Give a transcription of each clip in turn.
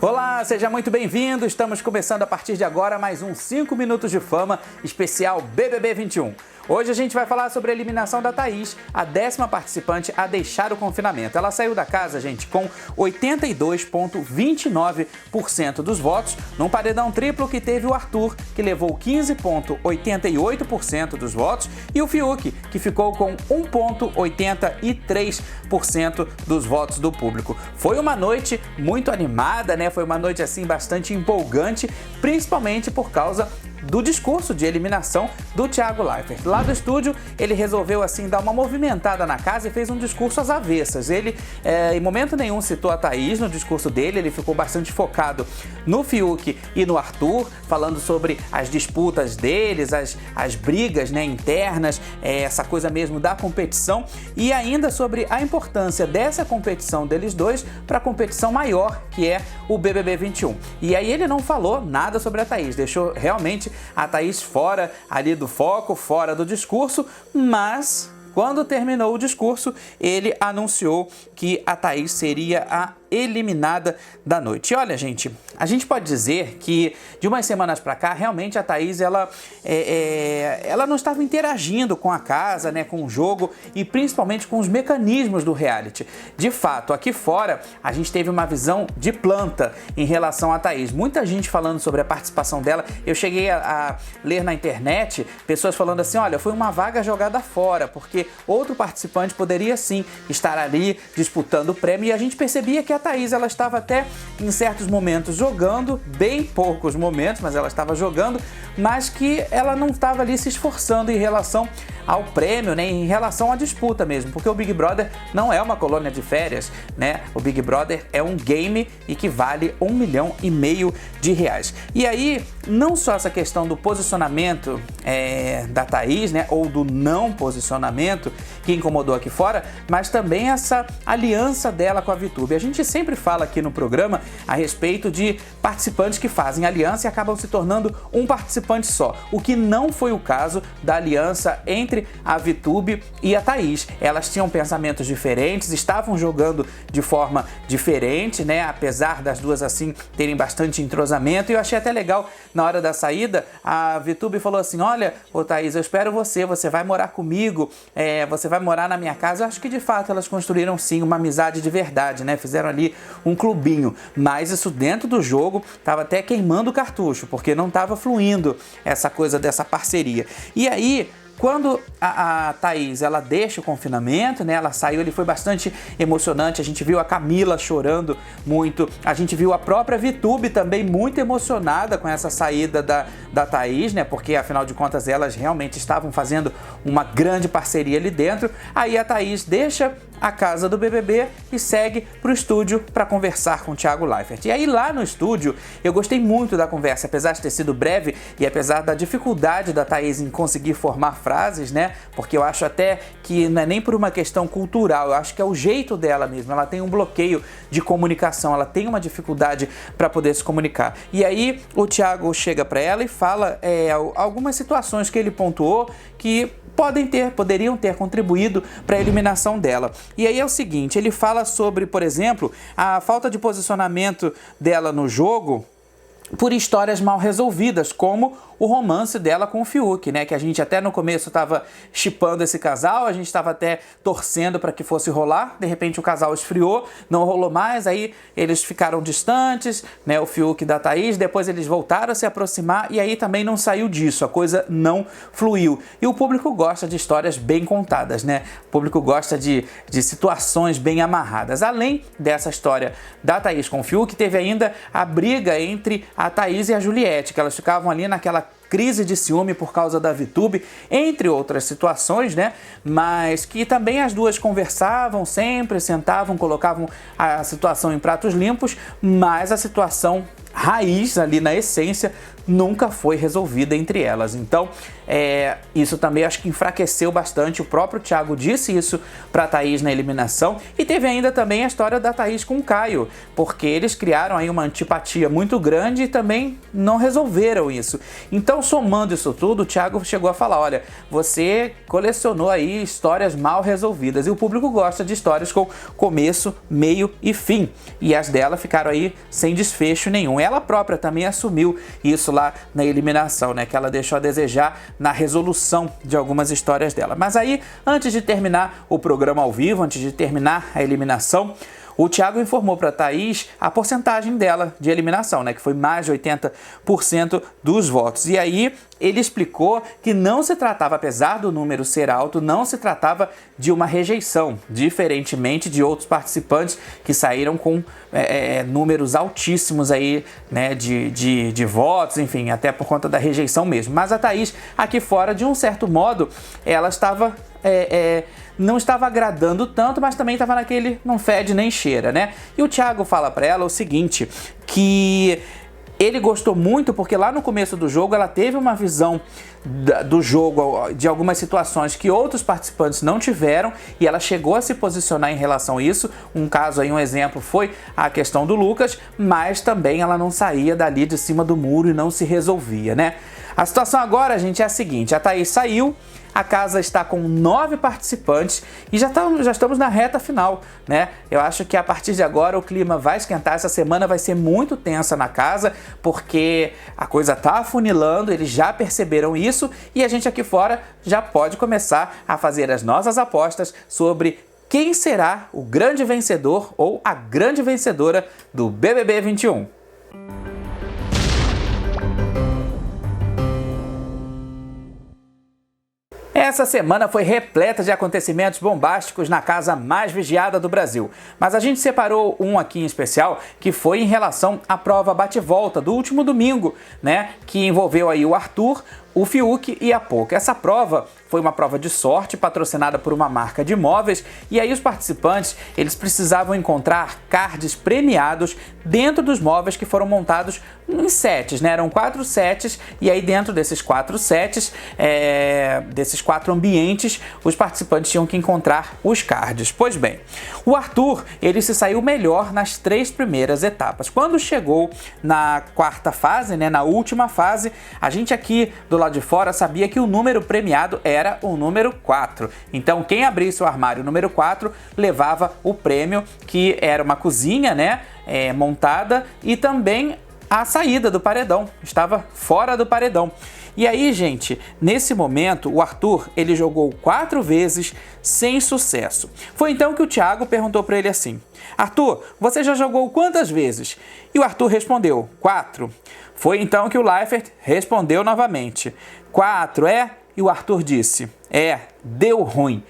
Olá, seja muito bem-vindo. Estamos começando a partir de agora mais um 5 Minutos de Fama especial BBB 21. Hoje a gente vai falar sobre a eliminação da Thaís, a 10ª participante a deixar o confinamento. Ela saiu da casa, gente, com 82,29% dos votos, num paredão triplo que teve o Arthur, que levou 15,88% dos votos, e o Fiuk, que ficou com 1,83% dos votos do público. Foi uma noite muito animada, né? Foi uma noite, assim, bastante empolgante, principalmente por causa do discurso de eliminação do Thiago Leifert. Lá do estúdio, ele resolveu assim dar uma movimentada na casa e fez um discurso às avessas. Ele, em momento nenhum, citou a Thaís no discurso dele, ele ficou bastante focado no Fiuk e no Arthur, falando sobre as disputas deles, as brigas, né, internas, essa coisa mesmo da competição, e ainda sobre a importância dessa competição deles dois para a competição maior, que é o BBB 21. E aí ele não falou nada sobre a Thaís, deixou realmente a Thaís fora ali do foco, fora do discurso, mas quando terminou o discurso, ele anunciou que a Thaís seria a eliminada da noite. E olha, gente, a gente pode dizer que de umas semanas pra cá, realmente a Thaís, ela não estava interagindo com a casa, né, com o jogo e principalmente com os mecanismos do reality. De fato, aqui fora, a gente teve uma visão de planta em relação a Thaís. Muita gente falando sobre a participação dela. Eu cheguei a ler na internet pessoas falando assim, olha, foi uma vaga jogada fora, porque outro participante poderia sim estar ali disputando o prêmio, e a gente percebia que a Thaís, ela estava até em certos momentos jogando, bem poucos momentos, mas ela estava jogando, mas que ela não estava ali se esforçando em relação ao prêmio, né, em relação à disputa mesmo, porque o Big Brother não é uma colônia de férias, né? O Big Brother é um game e que vale R$1,5 milhão de reais. E aí, não só essa questão do posicionamento da Thaís, né, ou do não posicionamento que incomodou aqui fora, mas também essa aliança dela com a VTube. A gente sempre fala aqui no programa a respeito de participantes que fazem aliança e acabam se tornando um participante só, o que não foi o caso da aliança entre a VTube e a Thaís. Elas tinham pensamentos diferentes, estavam jogando de forma diferente, né? Apesar das duas assim terem bastante entrosamento, e eu achei até legal na hora da saída, a VTube falou assim, olha, ô Thaís, eu espero você vai morar comigo, você vai morar na minha casa. Eu acho que de fato elas construíram sim uma amizade de verdade, né? Fizeram ali um clubinho, mas isso dentro do jogo estava até queimando o cartucho, porque não estava fluindo essa coisa dessa parceria. E aí, quando a Thaís, ela deixa o confinamento, né, ela saiu, ele foi bastante emocionante, a gente viu a Camila chorando muito, a gente viu a própria VTube também muito emocionada com essa saída da Thaís, né, porque afinal de contas elas realmente estavam fazendo uma grande parceria ali dentro. Aí a Thaís deixa a casa do BBB e segue pro estúdio para conversar com o Thiago Leifert. E aí lá no estúdio, eu gostei muito da conversa, apesar de ter sido breve e apesar da dificuldade da Thaís em conseguir formar frases, né? Porque eu acho até que não é nem por uma questão cultural, eu acho que é o jeito dela mesmo. Ela tem um bloqueio de comunicação, ela tem uma dificuldade para poder se comunicar. E aí o Thiago chega para ela e fala algumas situações que ele pontuou que poderiam ter contribuído para a eliminação dela. E aí é o seguinte, ele fala sobre, por exemplo, a falta de posicionamento dela no jogo por histórias mal resolvidas, como o romance dela com o Fiuk, né? Que a gente até no começo estava shippando esse casal, a gente estava até torcendo para que fosse rolar, de repente o casal esfriou, não rolou mais, aí eles ficaram distantes, né? O Fiuk da Thaís, depois eles voltaram a se aproximar e aí também não saiu disso, a coisa não fluiu. E o público gosta de histórias bem contadas, né? O público gosta de situações bem amarradas. Além dessa história da Thaís com o Fiuk, teve ainda a briga entre a Thaís e a Juliette, que elas ficavam ali naquela crise de ciúme por causa da VTube, entre outras situações, né? Mas que também as duas conversavam sempre, sentavam, colocavam a situação em pratos limpos, mas a situação raiz ali na essência nunca foi resolvida entre elas. Então, isso também acho que enfraqueceu bastante. O próprio Thiago disse isso para a Thaís na eliminação. E teve ainda também a história da Thaís com o Caio, porque eles criaram aí uma antipatia muito grande e também não resolveram isso. Então, somando isso tudo, o Thiago chegou a falar, olha, você colecionou aí histórias mal resolvidas e o público gosta de histórias com começo, meio e fim. E as dela ficaram aí sem desfecho nenhum. Ela própria também assumiu isso lá na eliminação, né? Que ela deixou a desejar na resolução de algumas histórias dela. Mas aí, antes de terminar o programa ao vivo, antes de terminar a eliminação, o Thiago informou para a Thaís a porcentagem dela de eliminação, né, que foi mais de 80% dos votos. E aí ele explicou que não se tratava, apesar do número ser alto, não se tratava de uma rejeição, diferentemente de outros participantes que saíram com números altíssimos aí, né, de votos, enfim, até por conta da rejeição mesmo. Mas a Thaís, aqui fora, de um certo modo, ela estava... não estava agradando tanto, mas também estava naquele não fede nem cheira, né? E o Thiago fala para ela o seguinte, que ele gostou muito porque lá no começo do jogo ela teve uma visão do jogo, de algumas situações que outros participantes não tiveram, e ela chegou a se posicionar em relação a isso. Um caso aí, um exemplo, foi a questão do Lucas, mas também ela não saía dali de cima do muro e não se resolvia, né? A situação agora, gente, é a seguinte, a Thaís saiu, a casa está com 9 participantes e já estamos na reta final, né? Eu acho que a partir de agora o clima vai esquentar, essa semana vai ser muito tensa na casa, porque a coisa tá afunilando, eles já perceberam isso e a gente aqui fora já pode começar a fazer as nossas apostas sobre quem será o grande vencedor ou a grande vencedora do BBB 21. Essa semana foi repleta de acontecimentos bombásticos na casa mais vigiada do Brasil. Mas a gente separou um aqui em especial, que foi em relação à prova bate-volta do último domingo, né? Que envolveu aí o Arthur, o Fiuk e a Poca. Essa prova foi uma prova de sorte patrocinada por uma marca de móveis, e aí os participantes eles precisavam encontrar cards premiados dentro dos móveis que foram montados em sets, né? Eram 4 sets, e aí dentro desses 4 sets, desses 4 ambientes, os participantes tinham que encontrar os cards. Pois bem, o Arthur ele se saiu melhor nas 3 primeiras etapas. Quando chegou na 4ª fase, né, na última fase, a gente aqui do lado de fora sabia que o número premiado era o número 4. Então quem abrisse o armário número 4 levava o prêmio, que era uma cozinha, né, montada, e também a saída do paredão, estava fora do paredão. E aí, gente, nesse momento, o Arthur, ele jogou 4 vezes sem sucesso. Foi então que o Thiago perguntou para ele assim, Arthur, você já jogou quantas vezes? E o Arthur respondeu, 4. Foi então que o Leifert respondeu novamente, 4, E o Arthur disse, deu ruim.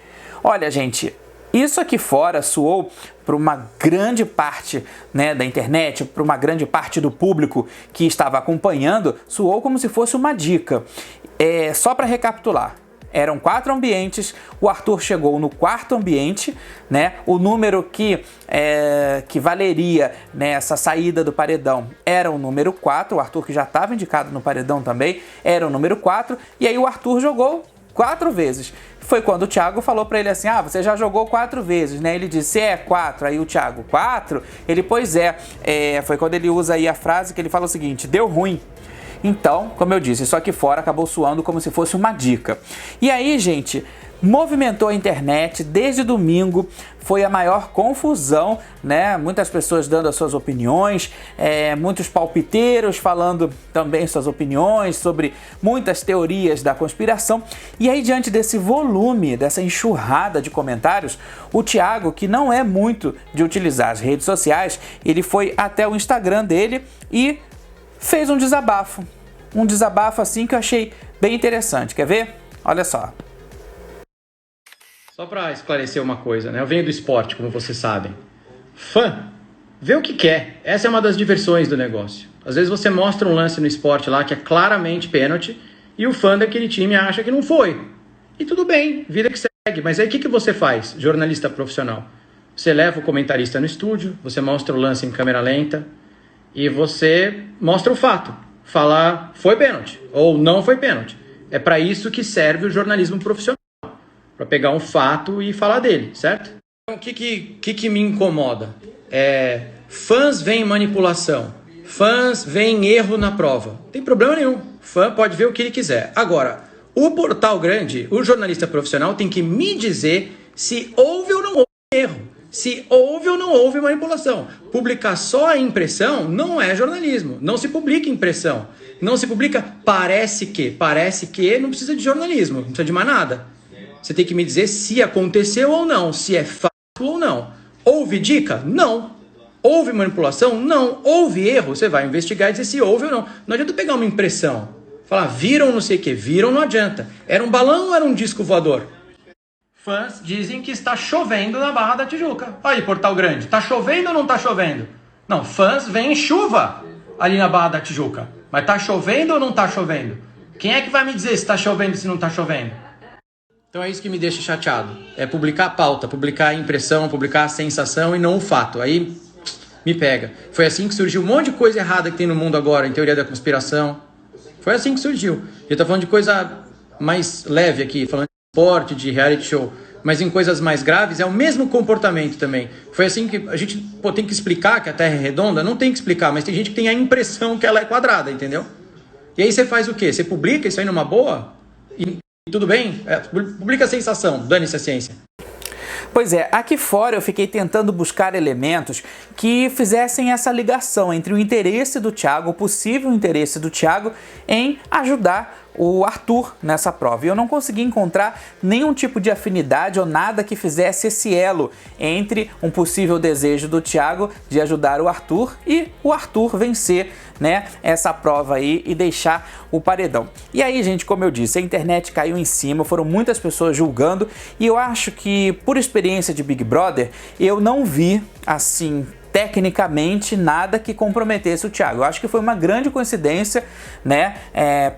Olha, gente, isso aqui fora soou para uma grande parte, né, da internet, para uma grande parte do público que estava acompanhando, soou como se fosse uma dica. Só para recapitular, eram 4 ambientes, o Arthur chegou no 4º ambiente, né? O número que valeria nessa saída do paredão era o número 4, o Arthur, que já estava indicado no paredão também, era o número 4, e aí o Arthur jogou 4 vezes. Foi quando o Thiago falou para ele assim, você já jogou 4 vezes, né? Ele disse, 4, aí o Thiago, 4? Ele, pois foi quando ele usa aí a frase que ele fala o seguinte, deu ruim. Então, como eu disse, isso aqui fora acabou soando como se fosse uma dica. E aí, gente, movimentou a internet desde domingo, foi a maior confusão, né? Muitas pessoas dando as suas opiniões, muitos palpiteiros falando também suas opiniões sobre muitas teorias da conspiração. E aí, diante desse volume, dessa enxurrada de comentários, o Thiago, que não é muito de utilizar as redes sociais, ele foi até o Instagram dele e fez um desabafo. Um desabafo assim que eu achei bem interessante. Quer ver? Olha só. Só para esclarecer uma coisa, né? Eu venho do esporte, como vocês sabem. Fã, vê o que quer. Essa é uma das diversões do negócio. Às vezes você mostra um lance no esporte lá que é claramente pênalti e o fã daquele time acha que não foi. E tudo bem, vida que segue. Mas aí o que você faz, jornalista profissional? Você leva o comentarista no estúdio, você mostra o lance em câmera lenta e você mostra o fato. falar foi pênalti ou não foi pênalti. É para isso que serve o jornalismo profissional, para pegar um fato e falar dele, certo? Então, o que me incomoda? Fãs veem manipulação, fãs veem erro na prova. Não tem problema nenhum, fã pode ver o que ele quiser. Agora, o portal grande, o jornalista profissional tem que me dizer se houve ou não houve erro, se houve ou não houve manipulação. Publicar só a impressão não é jornalismo, não se publica impressão, não se publica parece que não precisa de jornalismo, não precisa de mais nada. Você tem que me dizer se aconteceu ou não, se é fato ou não. Houve dica? Não. Houve manipulação? Não. Houve erro? Você vai investigar e dizer se houve ou não. Não adianta pegar uma impressão, falar viram não sei o que, viram não adianta. Era um balão ou era um disco voador? Fãs dizem que está chovendo na Barra da Tijuca. Aí, Portal Grande, tá chovendo ou não tá chovendo? Não, fãs veem chuva ali na Barra da Tijuca. Mas tá chovendo ou não tá chovendo? Quem é que vai me dizer se tá chovendo ou se não tá chovendo? Então é isso que me deixa chateado. É publicar a pauta, publicar a impressão, publicar a sensação e não o fato. Aí me pega. Foi assim que surgiu um monte de coisa errada que tem no mundo agora, em teoria da conspiração. Foi assim que surgiu. Eu tô falando de coisa mais leve aqui, falando de esporte, de reality show. Mas em coisas mais graves é o mesmo comportamento também. Foi assim que a gente tem que explicar que a Terra é redonda? Não tem que explicar, mas tem gente que tem a impressão que ela é quadrada, entendeu? E aí você faz o quê? Você publica isso aí numa boa? E tudo bem? Publica a sensação, dane-se a ciência. Pois é, aqui fora eu fiquei tentando buscar elementos que fizessem essa ligação entre o interesse do Thiago, o possível interesse do Thiago em ajudar o Arthur nessa prova. E eu não consegui encontrar nenhum tipo de afinidade ou nada que fizesse esse elo entre um possível desejo do Thiago de ajudar o Arthur e o Arthur vencer, né, essa prova aí e deixar o paredão. E aí, gente, como eu disse, a internet caiu em cima, foram muitas pessoas julgando e eu acho que, por experiência de Big Brother, eu não vi, assim, tecnicamente nada que comprometesse o Thiago. Eu acho que foi uma grande coincidência, né?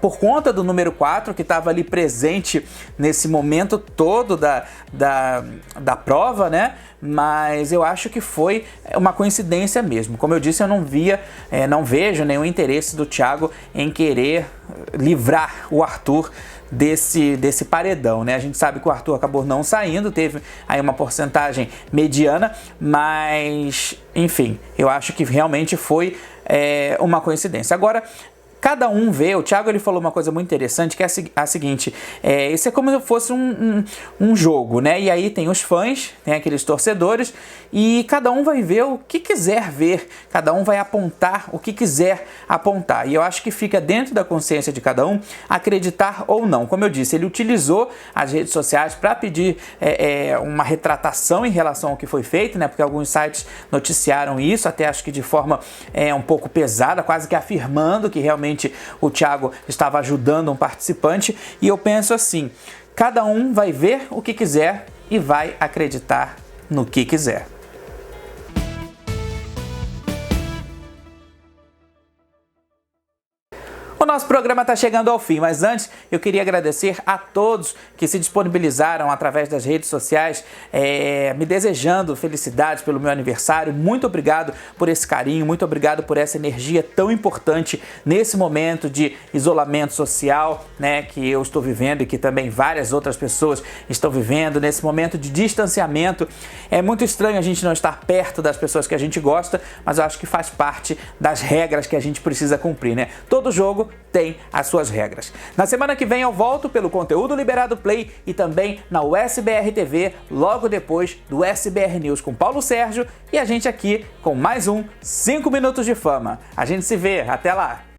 Por conta do número 4 que estava ali presente nesse momento todo da prova, né? Mas eu acho que foi uma coincidência mesmo. Como eu disse, eu não vejo nenhum interesse do Thiago em querer livrar o Arthur desse paredão, né? A gente sabe que o Arthur acabou não saindo, teve aí uma porcentagem mediana, mas enfim, eu acho que realmente foi uma coincidência. Agora, cada um vê, o Thiago ele falou uma coisa muito interessante, que é a seguinte, isso é como se fosse um jogo, né? E aí tem os fãs, tem aqueles torcedores, e cada um vai ver o que quiser ver, cada um vai apontar o que quiser apontar. E eu acho que fica dentro da consciência de cada um acreditar ou não. Como eu disse, ele utilizou as redes sociais para pedir uma retratação em relação ao que foi feito, né? Porque alguns sites noticiaram isso, até acho que de forma um pouco pesada, quase que afirmando que realmente o Thiago estava ajudando um participante, e eu penso assim, cada um vai ver o que quiser e vai acreditar no que quiser. O nosso programa está chegando ao fim, mas antes eu queria agradecer a todos que se disponibilizaram através das redes sociais, me desejando felicidades pelo meu aniversário. Muito obrigado por esse carinho, muito obrigado por essa energia tão importante nesse momento de isolamento social, né, que eu estou vivendo e que também várias outras pessoas estão vivendo, nesse momento de distanciamento. É muito estranho a gente não estar perto das pessoas que a gente gosta, mas eu acho que faz parte das regras que a gente precisa cumprir, né? Todo jogo tem as suas regras. Na semana que vem eu volto pelo Conteúdo Liberado Play e também na USBR TV, logo depois do SBR News com Paulo Sérgio, e a gente aqui com mais um 5 Minutos de Fama. A gente se vê, até lá!